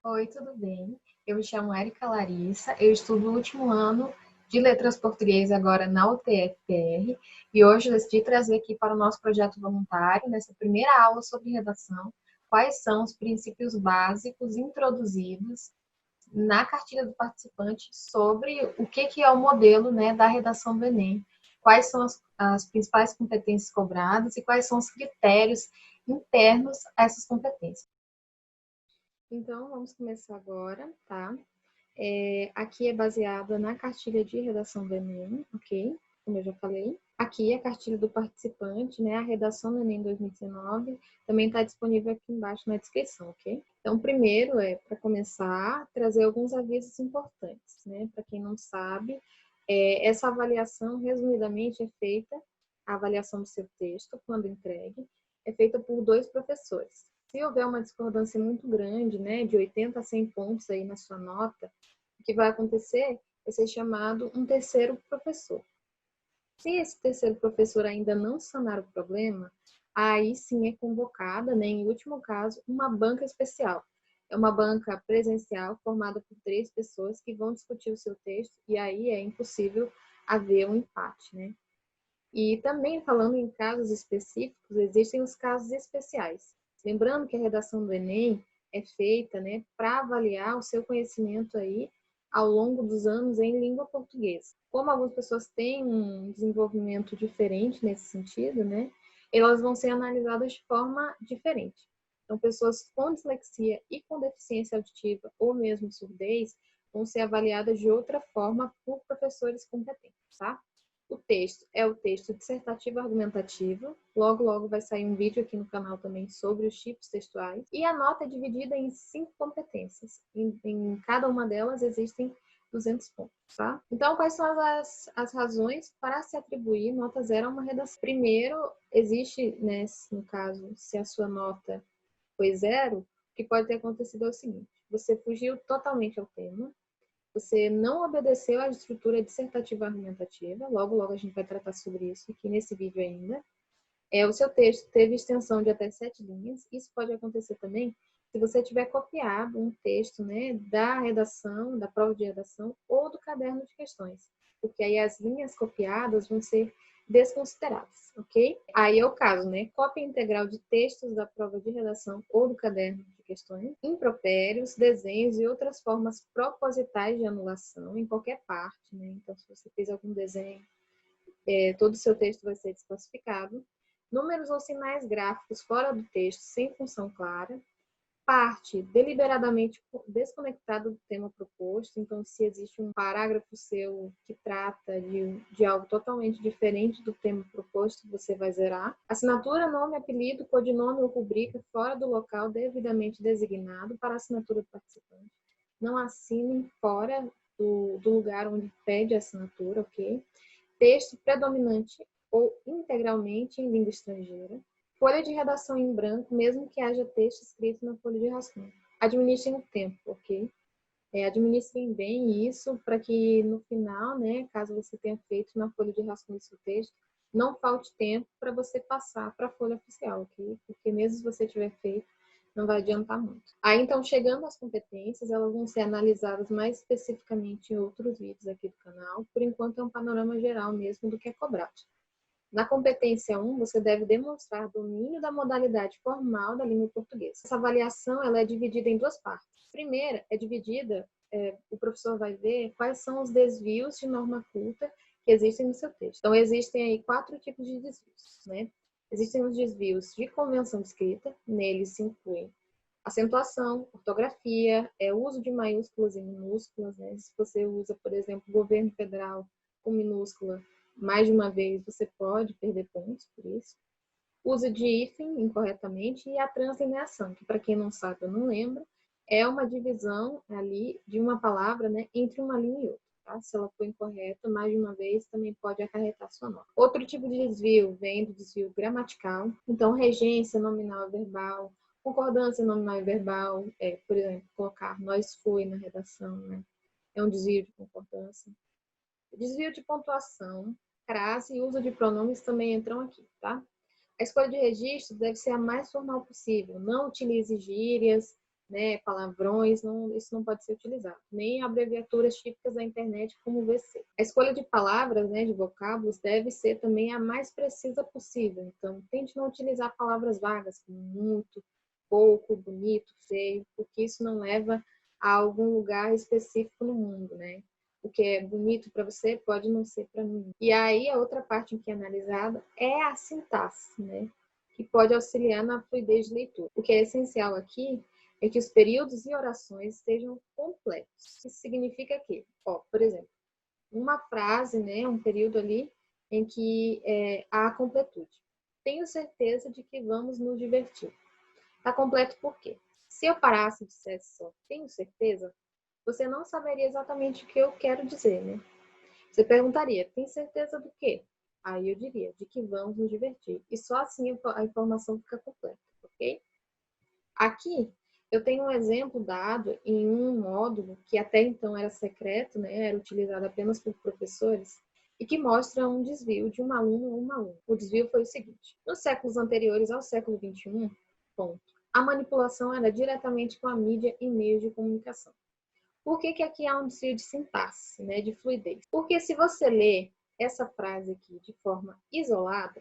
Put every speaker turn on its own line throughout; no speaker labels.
Oi, tudo bem? Eu me chamo Érica Larissa, eu estudo o último ano de Letras Português agora na UTFPR e hoje eu decidi trazer aqui para o nosso projeto voluntário, nessa primeira aula sobre redação, quais são os princípios básicos introduzidos na cartilha do participante sobre o que é o modelo, né, da redação do Enem, quais são as principais competências cobradas e quais são os critérios internos a essas competências. Então, vamos começar agora, tá? Aqui é baseada na cartilha de redação do Enem, ok? Como eu já falei. Aqui a cartilha do participante, né? A redação do Enem 2019 também está disponível aqui embaixo na descrição, ok? Então, primeiro para começar, trazer alguns avisos importantes, né? Para quem não sabe, essa avaliação, resumidamente, a avaliação do seu texto, quando entregue, é feita por 2 professores. Se houver uma discordância muito grande, né, de 80 a 100 pontos aí na sua nota, o que vai acontecer é ser chamado um terceiro professor. Se esse terceiro professor ainda não sanar o problema, aí sim é convocada, né, em último caso, uma banca especial. É uma banca presencial formada por 3 pessoas que vão discutir o seu texto e aí é impossível haver um empate, né? E também falando em casos específicos, existem os casos especiais. Lembrando que a redação do Enem é feita, né, para avaliar o seu conhecimento aí ao longo dos anos em língua portuguesa. Como algumas pessoas têm um desenvolvimento diferente nesse sentido, né, elas vão ser analisadas de forma diferente. Então, pessoas com dislexia e com deficiência auditiva ou mesmo surdez vão ser avaliadas de outra forma por professores competentes, tá? O texto é o texto dissertativo argumentativo. Logo, logo vai sair um vídeo aqui no canal também sobre os tipos textuais. E a nota é dividida em 5 competências. Em cada uma delas existem 200 pontos, tá? Então, quais são as razões para se atribuir nota 0 a uma redação? Primeiro, existe, né, no caso, se a sua nota foi 0, o que pode ter acontecido é o seguinte: você fugiu totalmente ao tema, você não obedeceu à estrutura dissertativa argumentativa, logo, logo a gente vai tratar sobre isso aqui nesse vídeo ainda. O seu texto teve extensão de até 7 linhas, isso pode acontecer também se você tiver copiado um texto, né, da redação, da prova de redação ou do caderno de questões, porque aí as linhas copiadas vão ser desconsideradas, ok? Aí é o caso, né? Cópia integral de textos da prova de redação ou do caderno de questões, impropérios, desenhos e outras formas propositais de anulação em qualquer parte, né? Então, se você fez algum desenho, todo o seu texto vai ser desclassificado. Números ou sinais gráficos fora do texto sem função clara, parte deliberadamente desconectada do tema proposto. Então, se existe um parágrafo seu que trata de algo totalmente diferente do tema proposto, você vai zerar. Assinatura, nome, apelido, codinome ou rubrica fora do local devidamente designado para a assinatura do participante. Não assinem fora do lugar onde pede a assinatura, ok? Texto predominante ou integralmente em língua estrangeira. Folha de redação em branco, mesmo que haja texto escrito na folha de rascunho. Administrem o tempo, ok? Administrem bem isso para que no final, né, caso você tenha feito na folha de rascunho seu texto, não falte tempo para você passar para a folha oficial, ok? Porque mesmo se você tiver feito, não vai adiantar muito. Aí, então, chegando às competências, elas vão ser analisadas mais especificamente em outros vídeos aqui do canal. Por enquanto, é um panorama geral mesmo do que é cobrado. Na competência 1, você deve demonstrar domínio da modalidade formal da língua portuguesa. Essa avaliação ela é dividida em 2 partes. A primeira é dividida, o professor vai ver quais são os desvios de norma culta que existem no seu texto. Então, existem aí 4 tipos de desvios, né? Existem os desvios de convenção de escrita, neles se incluem acentuação, ortografia, uso de maiúsculas e minúsculas, né? Se você usa, por exemplo, governo federal com minúscula, mais de uma vez você pode perder pontos por isso. Uso de hífen incorretamente e a translineação, que para quem não sabe ou não lembra, é uma divisão ali de uma palavra, né, entre uma linha e outra. Tá? Se ela for incorreta, mais de uma vez também pode acarretar sua nota. Outro tipo de desvio vem do desvio gramatical. Então, regência nominal e verbal, concordância nominal e verbal, por exemplo, colocar nós foi na redação, né? É um desvio de concordância. Desvio de pontuação, crase e uso de pronomes também entram aqui, tá? A escolha de registro deve ser a mais formal possível. Não utilize gírias, né, palavrões, isso não pode ser utilizado. Nem abreviaturas típicas da internet como VC. A escolha de palavras, né, de vocábulos, deve ser também a mais precisa possível. Então, tente não utilizar palavras vagas, como muito, pouco, bonito, feio, porque isso não leva a algum lugar específico no mundo, né? O que é bonito para você pode não ser para mim. E aí, a outra parte que é analisada é a sintaxe, né? Que pode auxiliar na fluidez de leitura. O que é essencial aqui é que os períodos e orações estejam completos. Isso significa que, por exemplo, uma frase, né, um período ali em que há completude. Tenho certeza de que vamos nos divertir. Está completo por quê? Se eu parasse e dissesse só tenho certeza, você não saberia exatamente o que eu quero dizer, né? Você perguntaria, tem certeza do quê? Aí eu diria, de que vamos nos divertir. E só assim a informação fica completa, ok? Aqui, eu tenho um exemplo dado em um módulo que até então era secreto, né? Era utilizado apenas por professores, e que mostra um desvio de um aluno ou uma aluna. O desvio foi o seguinte: nos séculos anteriores ao século XXI, ponto, a manipulação era diretamente com a mídia e meios de comunicação. Por que aqui há um desvio de sintaxe, né, de fluidez? Porque se você lê essa frase aqui de forma isolada,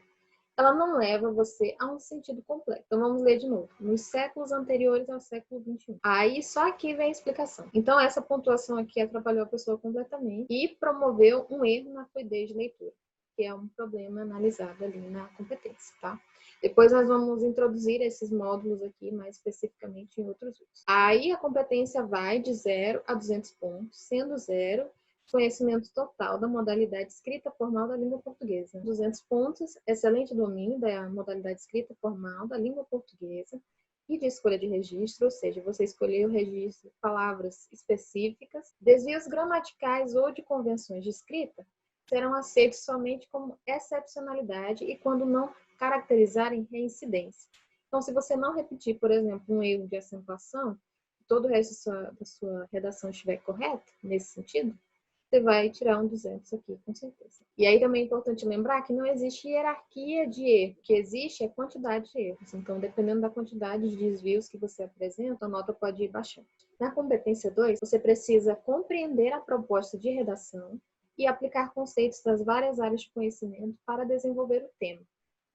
ela não leva você a um sentido completo. Então vamos ler de novo. Nos séculos anteriores ao século XXI. Aí só aqui vem a explicação. Então essa pontuação aqui atrapalhou a pessoa completamente e promoveu um erro na fluidez de leitura, que é um problema analisado ali na competência, tá? Depois nós vamos introduzir esses módulos aqui mais especificamente em outros vídeos. Aí a competência vai de 0 a 200 pontos, sendo 0 conhecimento total da modalidade escrita formal da língua portuguesa. 200 pontos, excelente domínio da modalidade escrita formal da língua portuguesa e de escolha de registro, ou seja, você escolheu o registro de palavras específicas. Desvios gramaticais ou de convenções de escrita serão aceitos somente como excepcionalidade e quando não caracterizarem reincidência. Então, se você não repetir, por exemplo, um erro de acentuação, todo o resto da sua redação estiver correto, nesse sentido, você vai tirar um 200 aqui, com certeza. E aí também é importante lembrar que não existe hierarquia de erro. O que existe é quantidade de erros. Então, dependendo da quantidade de desvios que você apresenta, a nota pode ir baixando. Na competência 2, você precisa compreender a proposta de redação e aplicar conceitos das várias áreas de conhecimento para desenvolver o tema,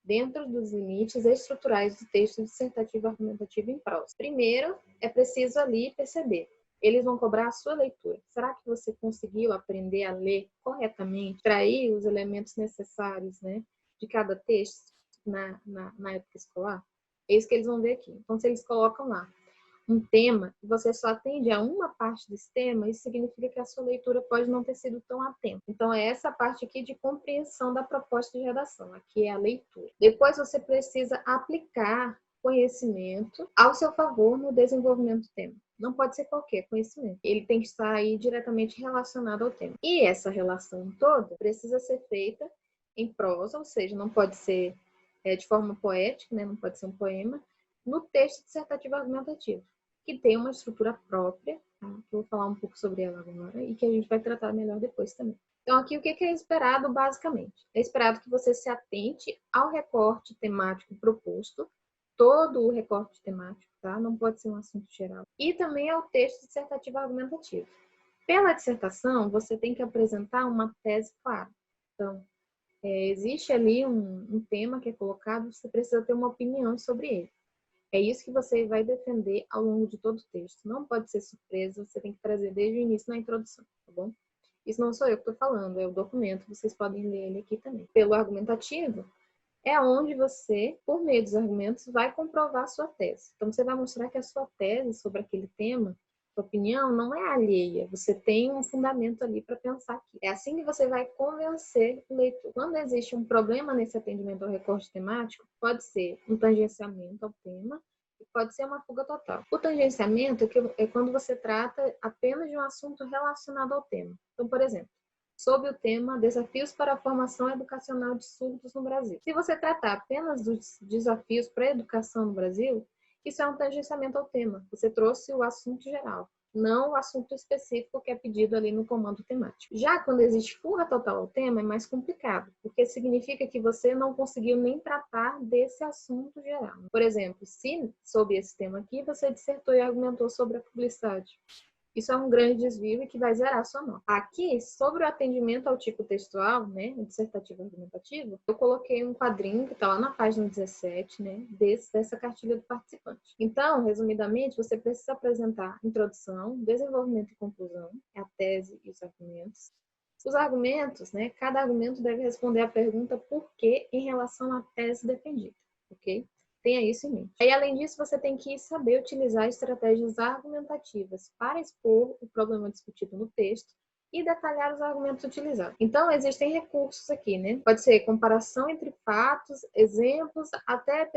dentro dos limites estruturais do texto dissertativo argumentativo em prosa. Primeiro, é preciso ali perceber. Eles vão cobrar a sua leitura. Será que você conseguiu aprender a ler corretamente, extrair os elementos necessários, né, de cada texto na época escolar? É isso que eles vão ver aqui. Então, se eles colocam lá um tema e você só atende a uma parte desse tema, isso significa que a sua leitura pode não ter sido tão atenta. Então, é essa parte aqui de compreensão da proposta de redação. Aqui é a leitura. Depois, você precisa aplicar conhecimento ao seu favor no desenvolvimento do tema. Não pode ser qualquer conhecimento. Ele tem que estar aí diretamente relacionado ao tema. E essa relação toda precisa ser feita em prosa, ou seja, não pode ser de forma poética, né? Não pode ser um poema, no texto dissertativo argumentativo, que tem uma estrutura própria, tá? Que eu vou falar um pouco sobre ela agora e que a gente vai tratar melhor depois também. Então, aqui o que é esperado basicamente? É esperado que você se atente ao recorte temático proposto, todo o recorte temático, tá? Não pode ser um assunto geral. E também ao texto dissertativo argumentativo. Pela dissertação, você tem que apresentar uma tese clara. Então, existe ali um tema que é colocado, você precisa ter uma opinião sobre ele. É isso que você vai defender ao longo de todo o texto. Não pode ser surpresa, você tem que trazer desde o início na introdução, tá bom? Isso não sou eu que estou falando, é o documento, vocês podem ler ele aqui também. Pelo argumentativo, é onde você, por meio dos argumentos, vai comprovar a sua tese. Então, você vai mostrar que a sua tese sobre aquele tema, sua opinião, não é alheia. Você tem um fundamento ali para pensar aqui. É assim que você vai convencer o leitor. Quando existe um problema nesse atendimento ao recorte temático, pode ser um tangenciamento ao tema, e pode ser uma fuga total. O tangenciamento é quando você trata apenas de um assunto relacionado ao tema. Então, por exemplo, sob o tema Desafios para a Formação Educacional de Surdos no Brasil. Se você tratar apenas dos desafios para a educação no Brasil, isso é um tangenciamento ao tema. Você trouxe o assunto geral. não o assunto específico que é pedido ali no comando temático. Já quando existe fuga total ao tema, é mais complicado, porque significa que você não conseguiu nem tratar desse assunto geral. Por exemplo, se sobre esse tema aqui você dissertou e argumentou sobre a publicidade, isso é um grande desvio e que vai zerar a sua nota. Aqui, sobre o atendimento ao tipo textual, né, dissertativo argumentativo, eu coloquei um quadrinho que está lá na página 17, né, dessa cartilha do participante. Então, resumidamente, você precisa apresentar introdução, desenvolvimento e conclusão, a tese e os argumentos. Os argumentos, né, cada argumento deve responder à pergunta por quê em relação à tese defendida, ok? Tenha isso em mente. E, além disso, você tem que saber utilizar estratégias argumentativas para expor o problema discutido no texto e detalhar os argumentos utilizados. Então, existem recursos aqui, né? Pode ser comparação entre fatos, exemplos, até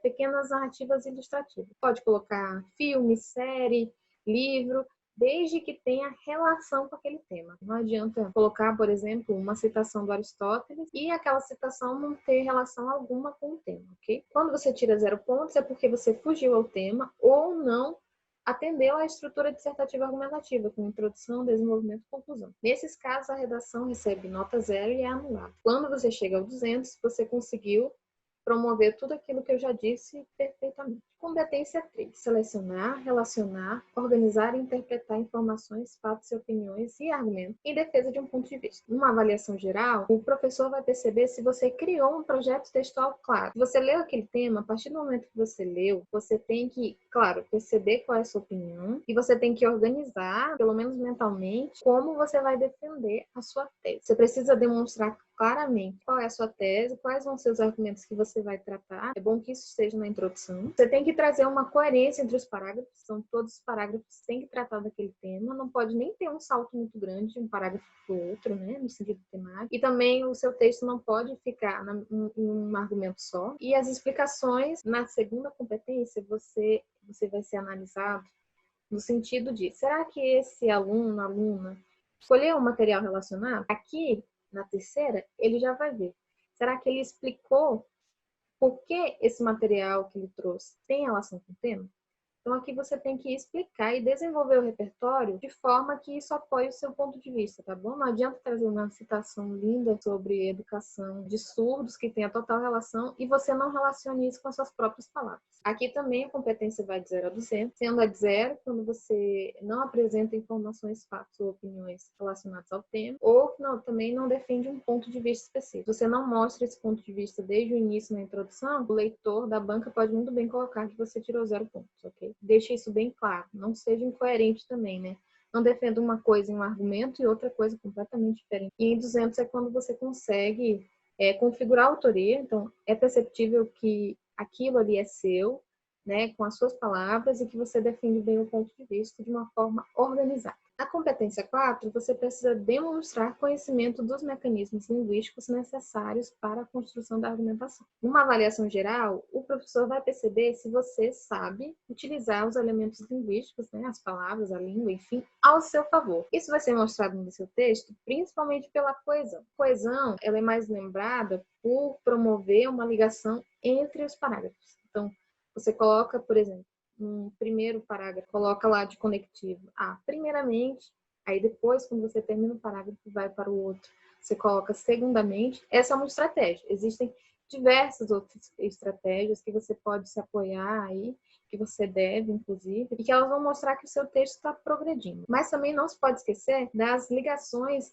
pequenas narrativas ilustrativas. Pode colocar filme, série, livro, desde que tenha relação com aquele tema. Não adianta colocar, por exemplo, uma citação do Aristóteles e aquela citação não ter relação alguma com o tema, ok? Quando você tira 0 pontos é porque você fugiu ao tema ou não atendeu à estrutura dissertativa argumentativa, com introdução, desenvolvimento e conclusão. Nesses casos, a redação recebe nota 0 e é anulada. Quando você chega ao 200, você conseguiu promover tudo aquilo que eu já disse perfeitamente. Competência 3. Selecionar, relacionar, organizar e interpretar informações, fatos e opiniões e argumentos em defesa de um ponto de vista. Numa avaliação geral, o professor vai perceber se você criou um projeto textual claro. Se você leu aquele tema, a partir do momento que você leu, você tem que, claro, perceber qual é a sua opinião e você tem que organizar, pelo menos mentalmente, como você vai defender a sua tese. Você precisa demonstrar claramente qual é a sua tese, quais vão ser os argumentos que você vai tratar. É bom que isso esteja na introdução. Você tem que trazer uma coerência entre os parágrafos, então todos os parágrafos têm que tratar daquele tema, não pode nem ter um salto muito grande de um parágrafo para o outro, né, no sentido temático. E também o seu texto não pode ficar em um argumento só. E as explicações, na segunda competência, você vai ser analisado no sentido de, será que esse aluno, aluna, escolheu um material relacionado? Aqui, na terceira, ele já vai ver. Será que ele explicou por que esse material que ele trouxe tem relação com o tema? Então, aqui você tem que explicar e desenvolver o repertório de forma que isso apoie o seu ponto de vista, tá bom? Não adianta trazer uma citação linda sobre educação de surdos, que tenha total relação, e você não relacione isso com as suas próprias palavras. Aqui também a competência vai de 0 a 200, sendo a de 0 quando você não apresenta informações, fatos ou opiniões relacionados ao tema, ou também não defende um ponto de vista específico. Se você não mostra esse ponto de vista desde o início na introdução, o leitor da banca pode muito bem colocar que você tirou 0 pontos, ok? Deixe isso bem claro. Não seja incoerente também, né? Não defenda uma coisa em um argumento e outra coisa completamente diferente. E em 200 é quando você consegue configurar a autoria. Então, é perceptível que aquilo ali é seu, né, com as suas palavras, e que você defende bem o ponto de vista de uma forma organizada. Na competência 4, você precisa demonstrar conhecimento dos mecanismos linguísticos necessários para a construção da argumentação. Numa avaliação geral, o professor vai perceber se você sabe utilizar os elementos linguísticos, né, as palavras, a língua, enfim, ao seu favor. Isso vai ser mostrado no seu texto, principalmente pela coesão. Coesão, ela é mais lembrada por promover uma ligação entre os parágrafos. Então, você coloca, por exemplo, um primeiro parágrafo, coloca lá de conectivo. Primeiramente, aí depois, quando você termina o parágrafo, vai para o outro. Você coloca segundamente. Essa é uma estratégia. Existem diversas outras estratégias que você pode se apoiar aí, que você deve, inclusive, e que elas vão mostrar que o seu texto está progredindo. Mas também não se pode esquecer das ligações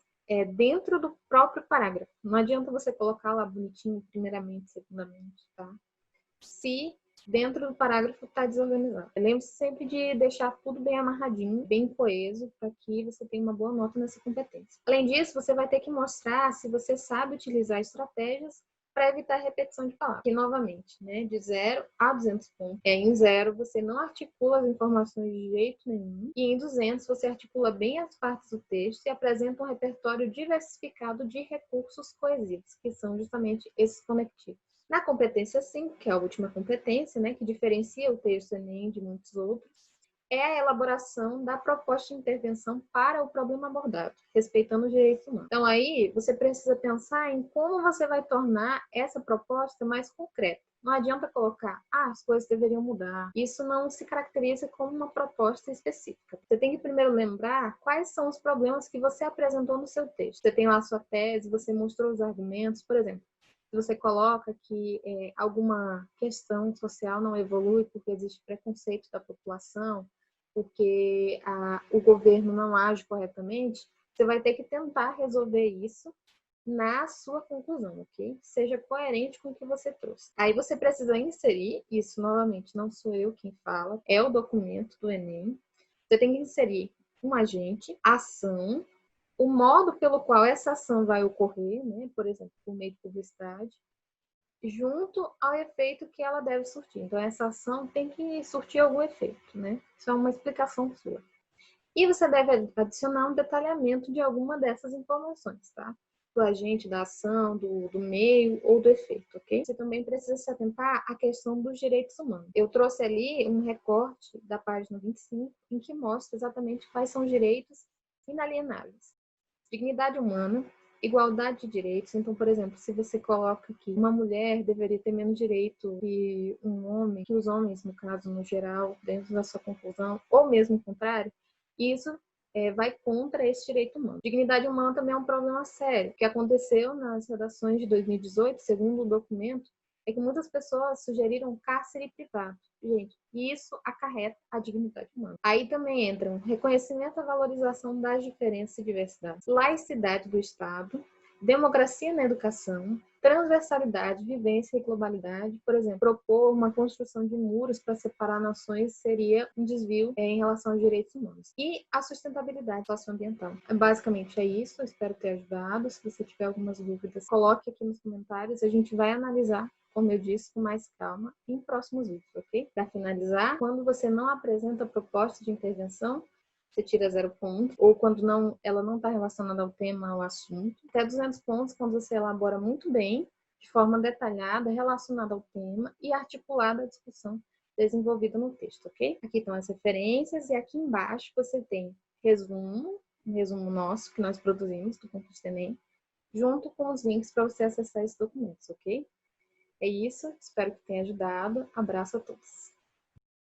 dentro do próprio parágrafo. Não adianta você colocar lá bonitinho, primeiramente, segundamente, tá? Se dentro do parágrafo está desorganizado. Lembre-se sempre de deixar tudo bem amarradinho, bem coeso, para que você tenha uma boa nota nessa competência. Além disso, você vai ter que mostrar se você sabe utilizar estratégias para evitar repetição de palavras. E, novamente, né, de 0 a 200 pontos. Em 0, você não articula as informações de jeito nenhum. E em 200, você articula bem as partes do texto e apresenta um repertório diversificado de recursos coesivos, que são justamente esses conectivos. Na competência 5, que é a última competência, né, que diferencia o texto Enem de muitos outros, é a elaboração da proposta de intervenção para o problema abordado, respeitando os direitos humanos. Então, aí, você precisa pensar em como você vai tornar essa proposta mais concreta. Não adianta colocar, as coisas deveriam mudar. Isso não se caracteriza como uma proposta específica. Você tem que primeiro lembrar quais são os problemas que você apresentou no seu texto. Você tem lá a sua tese, você mostrou os argumentos, por exemplo. Se você coloca que alguma questão social não evolui porque existe preconceito da população, porque o governo não age corretamente, você vai ter que tentar resolver isso na sua conclusão, ok? Seja coerente com o que você trouxe. Aí você precisa inserir, isso novamente não sou eu quem fala, é o documento do Enem. Você tem que inserir um agente, ação, o modo pelo qual essa ação vai ocorrer, né? Por exemplo, por meio de publicidade, junto ao efeito que ela deve surtir. Então, essa ação tem que surtir algum efeito, né? Isso é uma explicação sua. E você deve adicionar um detalhamento de alguma dessas informações, tá? Do agente, da ação, do meio ou do efeito, ok? Você também precisa se atentar à questão dos direitos humanos. Eu trouxe ali um recorte da página 25, em que mostra exatamente quais são os direitos inalienáveis. Dignidade humana, igualdade de direitos. Então, por exemplo, se você coloca que uma mulher deveria ter menos direito que um homem, que os homens, no caso, no geral, dentro da sua conclusão, ou mesmo o contrário, isso vai contra esse direito humano. Dignidade humana também é um problema sério. O que aconteceu nas redações de 2018, segundo o documento, é que muitas pessoas sugeriram cárcere privado. Gente, isso acarreta a dignidade humana. Aí também entram reconhecimento e valorização das diferenças e diversidades, laicidade do Estado, democracia na educação, transversalidade, vivência e globalidade. Por exemplo, propor uma construção de muros para separar nações seria um desvio em relação aos direitos humanos. E a sustentabilidade socioambiental. Basicamente é isso, eu espero ter ajudado. Se você tiver algumas dúvidas, coloque aqui nos comentários, a gente vai analisar, como eu disse, com mais calma em próximos vídeos, ok? Para finalizar, quando você não apresenta proposta de intervenção, você tira 0 pontos, ou quando ela não está relacionada ao tema, ao assunto. Até 200 pontos quando você elabora muito bem, de forma detalhada, relacionada ao tema e articulada à discussão desenvolvida no texto, ok? Aqui estão as referências e aqui embaixo você tem um resumo nosso que nós produzimos do Concurso Enem, junto com os links para você acessar esses documentos, ok? É isso, espero que tenha ajudado. Abraço a todos.